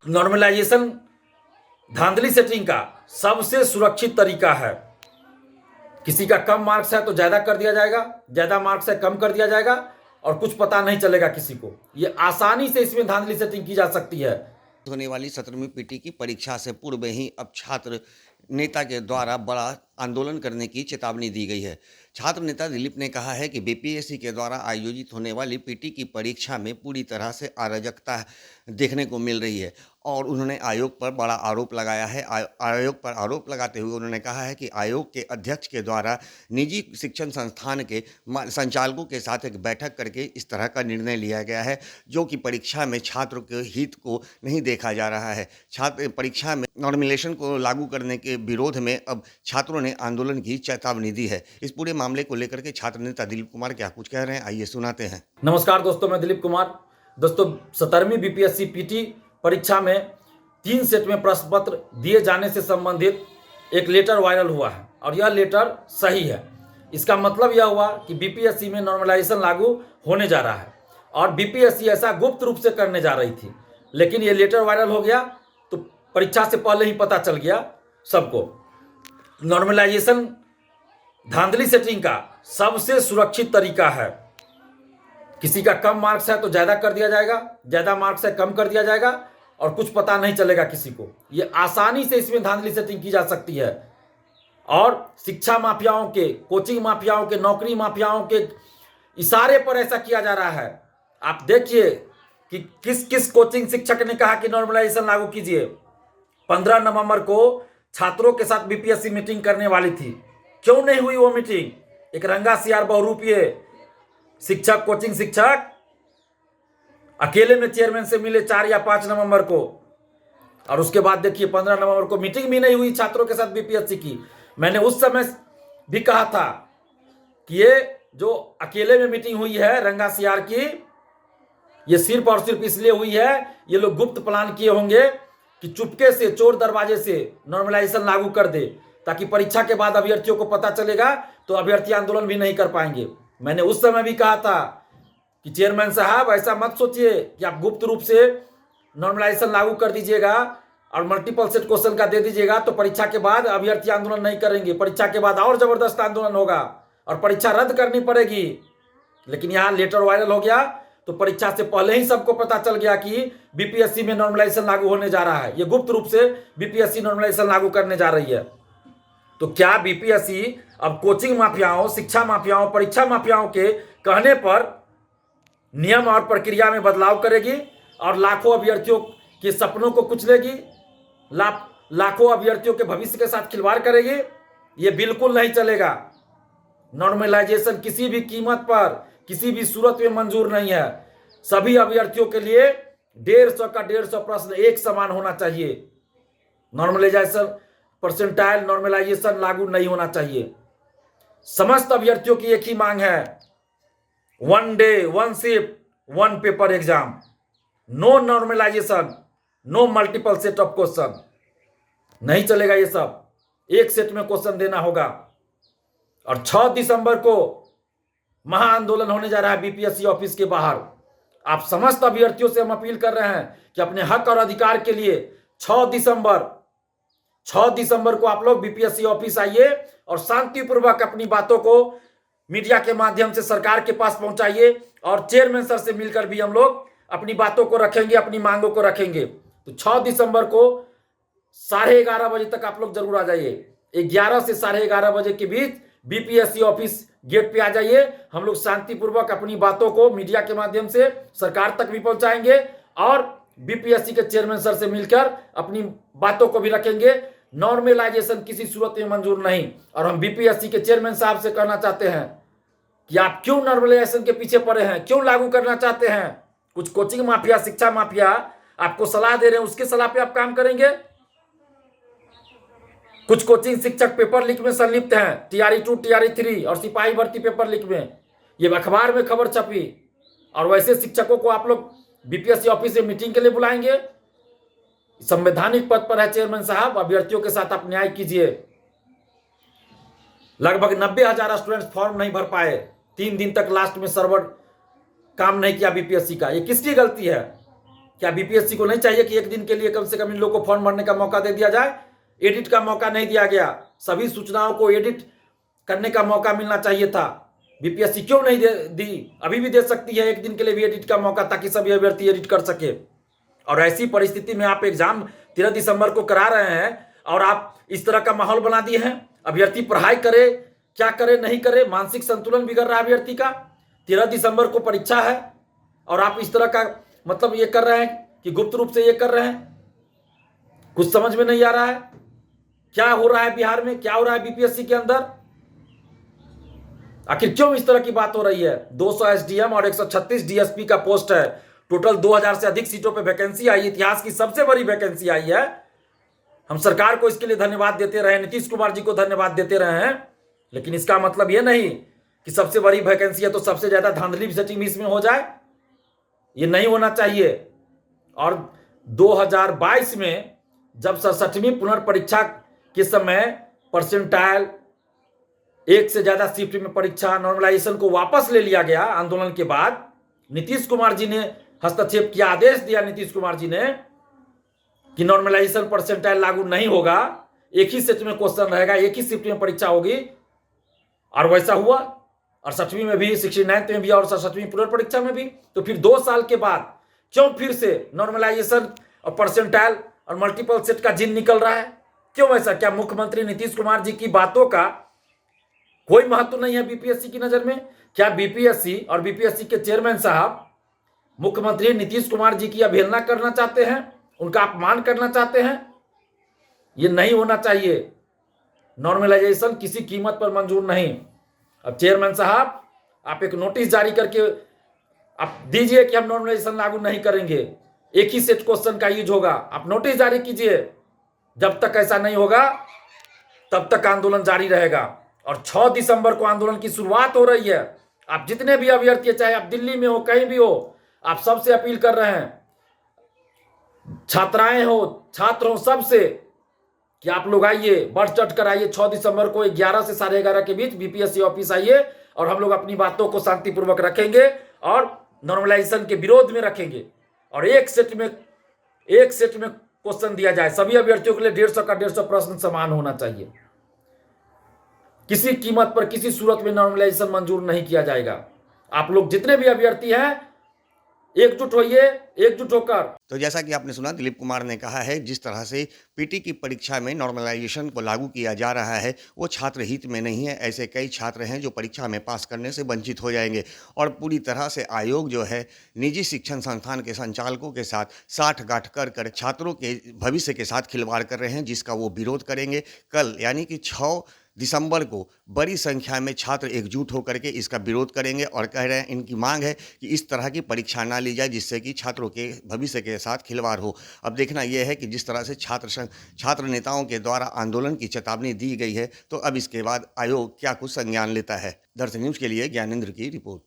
Normalisation धांधली setting का सबसे सुरक्षित तरीका है। किसी का कम मार्क्स है तो ज़्यादा कर दिया जाएगा, ज़्यादा मार्क्स है कम कर दिया जाएगा और कुछ पता नहीं चलेगा किसी को। ये आसानी से इसमें धांधली सेटिंग की जा सकती है। होने वाली 17वीं पीटी की परीक्षा से पूर्व ही अब छात्र नेता के द्वारा बड़ा आंदोलन करने की चेतावनी दी गई है। छात्र नेता दिलीप ने कहा है कि बीपीएससी के द्वारा आयोजित होने वाली पीटी की परीक्षा में पूरी तरह से अराजकता देखने को मिल रही है और उन्होंने आयोग पर बड़ा आरोप लगाया है। आयोग पर आरोप लगाते हुए उन्होंने कहा है कि आयोग के अध्यक्ष के द्वारा निजी शिक्षण संस्थान के संचालकों के साथ एक बैठक करके इस तरह का निर्णय लिया गया है, जो कि परीक्षा में छात्रों के हित को नहीं देखा जा रहा है। छात्र परीक्षा में नॉर्मलाइजेशन को लागू करने के विरोध में अब छात्रों ने आंदोलन की चेतावनी दी है। इस पूरे मामले को लेकर के छात्र नेता दिलीप कुमार क्या कुछ कह रहे हैं, आइए सुनाते हैं। नमस्कार दोस्तों, मैं दिलीप कुमार। दोस्तों, 17वीं बीपीएससी पीटी परीक्षा में 3 सेट में प्रश्न पत्र दिए जाने से संबंधित एक लेटर वायरल हुआ है और यह लेटर सही है। इसका मतलब यह हुआ कि बीपीएससी में नॉर्मलाइजेशन लागू होने जा रहा है और बीपीएससी ऐसा गुप्त रूप से करने जा रही थी, लेकिन ये लेटर वायरल हो गया तो परीक्षा से पहले ही पता चल गया सबको। नॉर्मलाइजेशन धांधली सेटिंग का सबसे सुरक्षित तरीका है। किसी का कम मार्क्स है तो ज़्यादा कर दिया जाएगा, ज़्यादा मार्क्स है कम कर दिया जाएगा और कुछ पता नहीं चलेगा किसी को। ये आसानी से इसमें धांधली सेटिंग की जा सकती है और शिक्षा माफियाओं के, कोचिंग माफियाओं के, नौकरी माफियाओं के इशारे पर ऐसा किया जा रहा है। आप देखिए कि किस किस कोचिंग शिक्षक ने कहा कि नॉर्मलाइजेशन लागू कीजिए। 15 नवंबर को छात्रों के साथ बीपीएससी मीटिंग करने वाली थी, क्यों नहीं हुई वो मीटिंग? एक रंगा सियार बहुरूपीय शिक्षक, कोचिंग शिक्षक अकेले में चेयरमैन से मिले 4 या 5 नवंबर को और उसके बाद देखिए 15 नवंबर को मीटिंग भी नहीं हुई छात्रों के साथ बीपीएससी की। मैंने उस समय भी कहा था कि ये जो अकेले में मीटिंग हुई है रंगा सियार की, ये सिर्फ और सिर्फ इसलिए हुई है, ये लोग गुप्त प्लान किए होंगे कि चुपके से चोर दरवाजे से नॉर्मलाइजेशन लागू कर दे, ताकि परीक्षा के बाद अभ्यर्थियों को पता चलेगा तो अभ्यर्थी आंदोलन भी नहीं कर पाएंगे। मैंने उस समय भी कहा था कि चेयरमैन साहब ऐसा मत सोचिए कि आप गुप्त रूप से नॉर्मलाइजेशन लागू कर दीजिएगा और मल्टीपल सेट क्वेश्चन का दे दीजिएगा तो परीक्षा के बाद अभ्यर्थी आंदोलन नहीं करेंगे। परीक्षा के बाद और जबरदस्त आंदोलन होगा और परीक्षा रद्द करनी पड़ेगी। लेकिन यहाँ लेटर वायरल हो गया तो परीक्षा से पहले ही सबको पता चल गया कि बीपीएससी में नॉर्मलाइजेशन लागू होने जा रहा है। ये गुप्त रूप से बीपीएससी नॉर्मलाइजेशन लागू करने जा रही है। तो क्या बीपीएससी अब कोचिंग माफियाओं, शिक्षा माफियाओं, परीक्षा माफियाओं के कहने पर नियम और प्रक्रिया में बदलाव करेगी और लाखों अभ्यर्थियों के सपनों को कुचलेगी, लाखों अभ्यर्थियों के भविष्य के साथ खिलवाड़ करेगी? ये बिल्कुल नहीं चलेगा। नॉर्मलाइजेशन किसी भी कीमत पर, किसी भी सूरत में मंजूर नहीं है। सभी अभ्यर्थियों के लिए 150 का 150 प्रश्न एक समान होना चाहिए। नॉर्मलाइजेशन परसेंटाइल नॉर्मलाइजेशन लागू नहीं होना चाहिए। समस्त अभ्यर्थियों की एक ही मांग है, 1 day 1 shift 1 paper exam. No normalization, no multiple set of question. नहीं चलेगा ये सब, एक सेट में क्वेश्चन देना होगा। और 6 दिसंबर को महाआंदोलन होने जा रहा है बीपीएससी ऑफिस के बाहर। आप समस्त अभ्यर्थियों से हम अपील कर रहे हैं कि अपने हक और अधिकार के लिए 6 दिसंबर को आप लोग बीपीएससी ऑफिस आइए और शांतिपूर्वक अपनी बातों को मीडिया के माध्यम से सरकार के पास पहुंचाइए और चेयरमैन सर से मिलकर भी हम लोग अपनी बातों को रखेंगे, अपनी मांगों को रखेंगे। तो 6 दिसंबर को 11:30 बजे तक आप लोग जरूर आ जाइए। 11 से 11:30 बजे के बीच बीपीएससी ऑफिस गेट पे आ जाइए। हम लोग शांतिपूर्वक अपनी बातों को मीडिया के माध्यम से सरकार तक भी पहुंचाएंगे और बीपीएससी के चेयरमैन सर से मिलकर अपनी बातों को भी रखेंगे। नॉर्मलाइजेशन किसी सूरत में मंजूर नहीं। और हम बीपीएससी के चेयरमैन साहब से कहना चाहते हैं कि आप क्यों नॉर्मलाइजेशन के पीछे पड़े हैं, क्यों लागू करना चाहते हैं? कुछ कोचिंग माफिया, शिक्षा माफिया आपको सलाह दे रहे हैं, उसके सलाह पे आप काम करेंगे? कुछ कोचिंग शिक्षक पेपर लीक में संलिप्त हैं, टीआरई 2, टीआरई 3 और सिपाही भर्ती पेपर लीक में। ये अखबार में खबर छपी और वैसे शिक्षकों को आप लोग बीपीएससी ऑफिस में मीटिंग के लिए बुलाएंगे? संवैधानिक पद पर है चेयरमैन साहब, अभ्यर्थियों के साथ आप न्याय कीजिए। लगभग 90,000 स्टूडेंट्स फॉर्म नहीं भर पाए, 3 दिन तक लास्ट में सर्वर काम नहीं किया बीपीएससी का। ये किसकी गलती है? क्या बीपीएससी को नहीं चाहिए कि एक दिन के लिए कम से कम इन लोगों को फॉर्म भरने का मौका दे दिया जाए? एडिट का मौका नहीं दिया गया, सभी सूचनाओं को एडिट करने का मौका मिलना चाहिए था। बीपीएससी क्यों नहीं दी? अभी भी दे सकती है एक दिन के लिए भी एडिट का मौका, ताकि सभी अभ्यर्थी एडिट कर सके। और ऐसी परिस्थिति में आप एग्जाम 13 दिसंबर को करा रहे हैं और आप इस तरह का माहौल बना दिए हैं। अभ्यर्थी पढ़ाई करे, क्या करे नहीं करे, मानसिक संतुलन बिगड़ रहा है अभ्यर्थी का। 13 दिसंबर को परीक्षा है और आप इस तरह का मतलब ये कर रहे हैं कि गुप्त रूप से ये कर रहे हैं। कुछ समझ में नहीं आ रहा है क्या हो रहा है बिहार में, क्या हो रहा है बीपीएससी के अंदर। आखिर क्यों इस तरह की बात हो रही है? 200 एसडीएम और 136 डीएसपी का पोस्ट है। टोटल 2000 से अधिक सीटों पे वैकेंसी आई, इतिहास की सबसे बड़ी वैकेंसी आई है। हम सरकार को इसके लिए धन्यवाद देते रहे, नीतीश कुमार जी को धन्यवाद देते रहे हैं, लेकिन इसका मतलब यह नहीं कि सबसे बड़ी वैकेंसी है तो सबसे ज्यादा धांधली सेटिंग भी इसमें हो जाए। ये नहीं होना चाहिए। और 2022 में जब 67वीं पुनर्परीक्षा के समय परसेंटाइल 1 से ज्यादा शिफ्ट में परीक्षा नॉर्मलाइजेशन को वापस ले लिया गया आंदोलन के बाद, नीतीश कुमार जी ने हस्तक्षेप किया, आदेश दिया नीतीश कुमार जी ने कि नॉर्मलाइजेशन परसेंटाइल लागू नहीं होगा, एक ही सेट में क्वेश्चन रहेगा, एक ही शिफ्ट में परीक्षा होगी। और वैसा हुआ। 68वीं में भी, 69th में भी और 67वीं पुनर्परीक्षा में भी। तो फिर 2 साल के बाद क्यों फिर से नॉर्मलाइजेशन और परसेंटाइल और मल्टीपल सेट का जिन निकल रहा है? क्यों ऐसा? क्या मुख्यमंत्री नीतीश कुमार जी की बातों का कोई महत्व नहीं है बीपीएससी की नजर में? क्या बीपीएससी और बीपीएससी के चेयरमैन साहब मुख्यमंत्री नीतीश कुमार जी की अवहेलना करना चाहते हैं, उनका अपमान करना चाहते हैं? ये नहीं होना चाहिए। नॉर्मलाइजेशन किसी कीमत पर मंजूर नहीं। अब चेयरमैन साहब, आप एक नोटिस जारी करके आप दीजिए कि हम नॉर्मलाइजेशन लागू नहीं करेंगे, एक ही सेट क्वेश्चन का यूज होगा। आप नोटिस जारी कीजिए। जब तक ऐसा नहीं होगा तब तक आंदोलन जारी रहेगा। और 6 दिसंबर को आंदोलन की शुरुआत हो रही है। आप जितने भी अभ्यर्थी, चाहे आप दिल्ली में हो, कहीं भी हो, आप सबसे अपील कर रहे हैं, छात्राएं हो, छात्र हो, सबसे, कि आप लोग आइए, बढ़ चढ़ कर आइए। 6 दिसंबर को 11 से 11:30 के बीच बीपीएससी ऑफिस आइए और हम लोग अपनी बातों को शांतिपूर्वक रखेंगे और नॉर्मलाइजेशन के विरोध में रखेंगे। और एक सेट में क्वेश्चन दिया जाए। सभी अभ्यर्थियों के लिए 150 का 150 प्रश्न समान होना चाहिए। किसी कीमत पर, किसी सूरत में नॉर्मलाइजेशन मंजूर नहीं किया जाएगा। आप लोग जितने भी अभ्यर्थी हैं, एकजुट होइए, एकजुट होकर। तो जैसा कि आपने सुना, दिलीप कुमार ने कहा है जिस तरह से पीटी की परीक्षा में नॉर्मलाइजेशन को लागू किया जा रहा है वो छात्र हित में नहीं है। ऐसे कई छात्र हैं जो परीक्षा में पास करने से वंचित हो जाएंगे और पूरी तरह से आयोग जो है निजी शिक्षण संस्थान के संचालकों के साथ साठगांठ कर छात्रों के भविष्य के साथ खिलवाड़ कर रहे हैं, जिसका वो विरोध करेंगे। कल यानी कि 6 दिसंबर को बड़ी संख्या में छात्र एकजुट होकर के इसका विरोध करेंगे और कह रहे हैं, इनकी मांग है कि इस तरह की परीक्षा ना ली जाए जिससे कि छात्रों के भविष्य के साथ खिलवाड़ हो। अब देखना यह है कि जिस तरह से छात्र नेताओं के द्वारा आंदोलन की चेतावनी दी गई है, तो अब इसके बाद आयोग क्या कुछ संज्ञान लेता है। दर्शन न्यूज़ के लिए ज्ञानेंद्र की रिपोर्ट।